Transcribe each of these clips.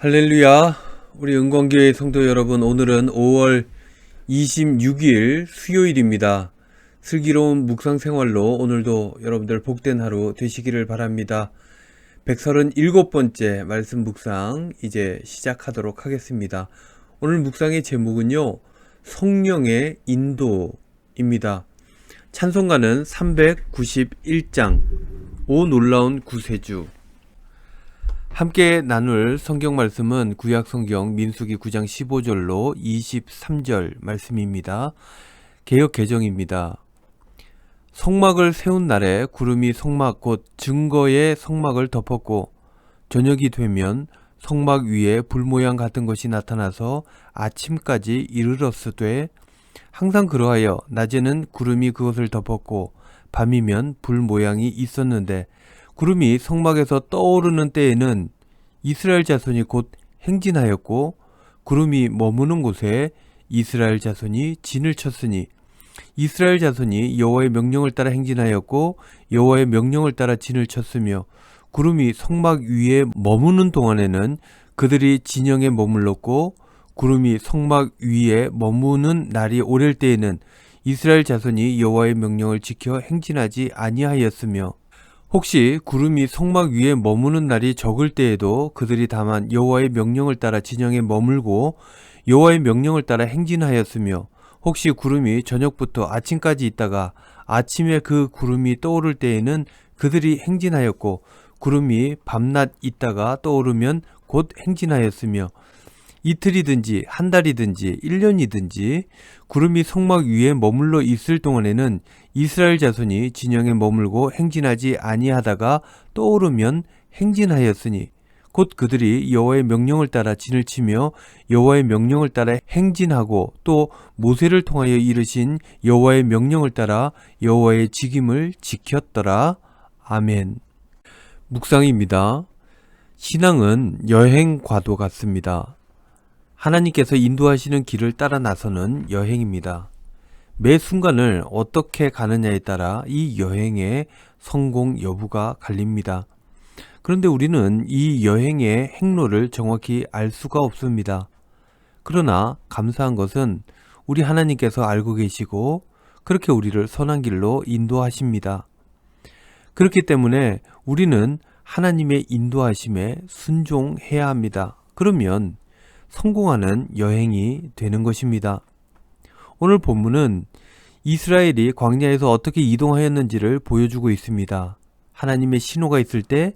할렐루야. 우리 은광교회 성도 여러분, 오늘은 5월 26일 수요일입니다. 슬기로운 묵상 생활로 오늘도 여러분들 복된 하루 되시기를 바랍니다. 137번째 말씀 묵상 이제 시작하도록 하겠습니다. 오늘 묵상의 제목은요, 성령의 인도입니다. 찬송가는 391장 오 놀라운 구세주. 함께 나눌 성경 말씀은 구약 성경 민수기 9장 15절로 23절 말씀입니다. 개역 개정입니다. 성막을 세운 날에 구름이 성막 곧 증거의 성막을 덮었고 저녁이 되면 성막 위에 불 모양 같은 것이 나타나서 아침까지 이르렀으되 항상 그러하여 낮에는 구름이 그것을 덮었고 밤이면 불 모양이 있었는데 구름이 성막에서 떠오르는 때에는 이스라엘 자손이 곧 행진하였고 구름이 머무는 곳에 이스라엘 자손이 진을 쳤으니 이스라엘 자손이 여호와의 명령을 따라 행진하였고 여호와의 명령을 따라 진을 쳤으며 구름이 성막 위에 머무는 동안에는 그들이 진영에 머물렀고 구름이 성막 위에 머무는 날이 오랠 때에는 이스라엘 자손이 여호와의 명령을 지켜 행진하지 아니하였으며 혹시 구름이 성막 위에 머무는 날이 적을 때에도 그들이 다만 여호와의 명령을 따라 진영에 머물고 여호와의 명령을 따라 행진하였으며 혹시 구름이 저녁부터 아침까지 있다가 아침에 그 구름이 떠오를 때에는 그들이 행진하였고 구름이 밤낮 있다가 떠오르면 곧 행진하였으며 이틀이든지 한 달이든지 1년이든지 구름이 성막 위에 머물러 있을 동안에는 이스라엘 자손이 진영에 머물고 행진하지 아니하다가 떠오르면 행진하였으니 곧 그들이 여호와의 명령을 따라 진을 치며 여호와의 명령을 따라 행진하고 또 모세를 통하여 이르신 여호와의 명령을 따라 여호와의 직임을 지켰더라. 아멘. 묵상입니다. 신앙은 여행과도 같습니다. 하나님께서 인도하시는 길을 따라 나서는 여행입니다. 매 순간을 어떻게 가느냐에 따라 이 여행의 성공 여부가 갈립니다. 그런데 우리는 이 여행의 행로를 정확히 알 수가 없습니다. 그러나 감사한 것은 우리 하나님께서 알고 계시고 그렇게 우리를 선한 길로 인도하십니다. 그렇기 때문에 우리는 하나님의 인도하심에 순종해야 합니다. 그러면 성공하는 여행이 되는 것입니다. 오늘 본문은 이스라엘이 광야에서 어떻게 이동하였는지를 보여주고 있습니다. 하나님의 신호가 있을 때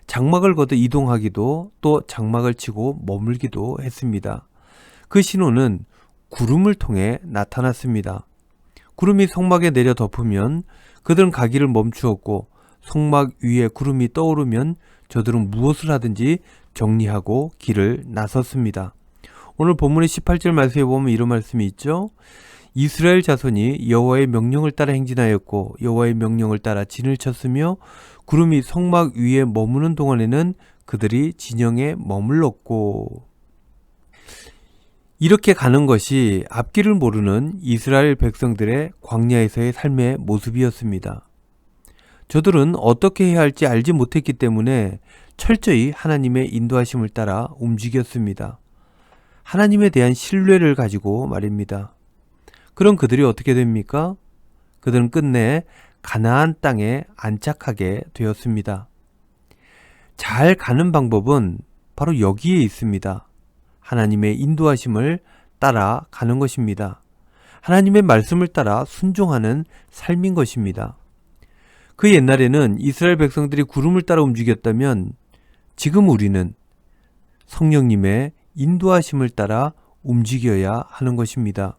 장막을 걷어 이동하기도 또 장막을 치고 머물기도 했습니다. 그 신호는 구름을 통해 나타났습니다. 구름이 성막에 내려 덮으면 그들은 가기를 멈추었고 성막 위에 구름이 떠오르면 저들은 무엇을 하든지 정리하고 길을 나섰습니다. 오늘 본문의 18절 말씀에 보면 이런 말씀이 있죠. 이스라엘 자손이 여호와의 명령을 따라 행진하였고 여호와의 명령을 따라 진을 쳤으며 구름이 성막 위에 머무는 동안에는 그들이 진영에 머물렀고. 이렇게 가는 것이 앞길을 모르는 이스라엘 백성들의 광야에서의 삶의 모습이었습니다. 저들은 어떻게 해야 할지 알지 못했기 때문에 철저히 하나님의 인도하심을 따라 움직였습니다. 하나님에 대한 신뢰를 가지고 말입니다. 그럼 그들이 어떻게 됩니까? 그들은 끝내 가나안 땅에 안착하게 되었습니다. 잘 가는 방법은 바로 여기에 있습니다. 하나님의 인도하심을 따라 가는 것입니다. 하나님의 말씀을 따라 순종하는 삶인 것입니다. 그 옛날에는 이스라엘 백성들이 구름을 따라 움직였다면 지금 우리는 성령님의 인도하심을 따라 움직여야 하는 것입니다.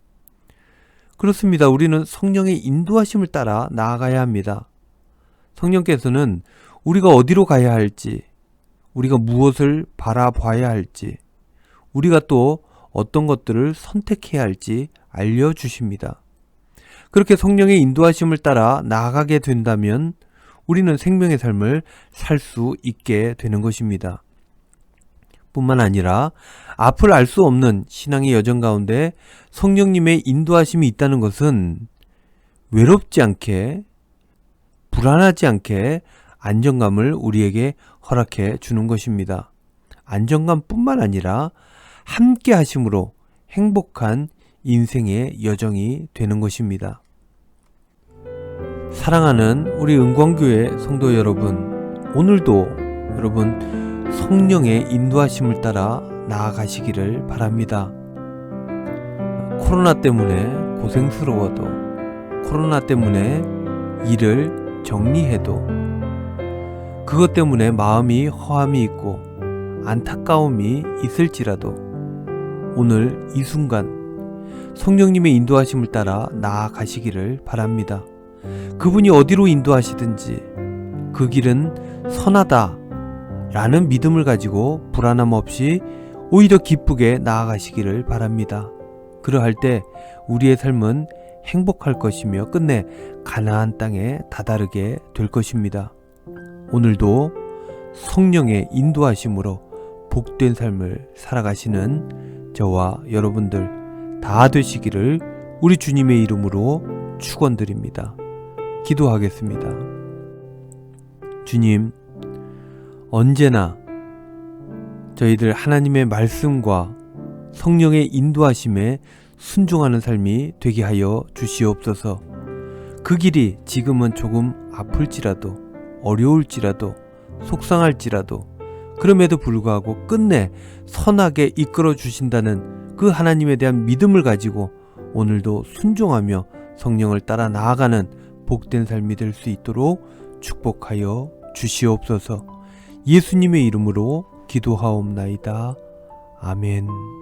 그렇습니다. 우리는 성령의 인도하심을 따라 나아가야 합니다. 성령께서는 우리가 어디로 가야 할지, 우리가 무엇을 바라봐야 할지, 우리가 또 어떤 것들을 선택해야 할지 알려주십니다. 그렇게 성령의 인도하심을 따라 나아가게 된다면 우리는 생명의 삶을 살 수 있게 되는 것입니다. 뿐만 아니라 앞을 알 수 없는 신앙의 여정 가운데 성령님의 인도하심이 있다는 것은 외롭지 않게, 불안하지 않게 안정감을 우리에게 허락해 주는 것입니다. 안정감뿐만 아니라 함께 하심으로 행복한 인생의 여정이 되는 것입니다. 사랑하는 우리 은광교회 성도 여러분, 오늘도 여러분 성령의 인도하심을 따라 나아가시기를 바랍니다. 코로나 때문에 고생스러워도, 코로나 때문에 일을 정리해도, 그것 때문에 마음이 허함이 있고 안타까움이 있을지라도 오늘 이 순간 성령님의 인도하심을 따라 나아가시기를 바랍니다. 그분이 어디로 인도하시든지 그 길은 선하다 라는 믿음을 가지고 불안함 없이 오히려 기쁘게 나아가시기를 바랍니다. 그러할 때 우리의 삶은 행복할 것이며 끝내 가나안 땅에 다다르게 될 것입니다. 오늘도 성령의 인도하심으로 복된 삶을 살아가시는 저와 여러분들 다 되시기를 우리 주님의 이름으로 축원드립니다. 기도하겠습니다. 주님, 언제나 저희들 하나님의 말씀과 성령의 인도하심에 순종하는 삶이 되게 하여 주시옵소서. 그 길이 지금은 조금 아플지라도, 어려울지라도, 속상할지라도, 그럼에도 불구하고 끝내 선하게 이끌어 주신다는 그 하나님에 대한 믿음을 가지고 오늘도 순종하며 성령을 따라 나아가는 복된 삶이 될 수 있도록 축복하여 주시옵소서. 예수님의 이름으로 기도하옵나이다. 아멘.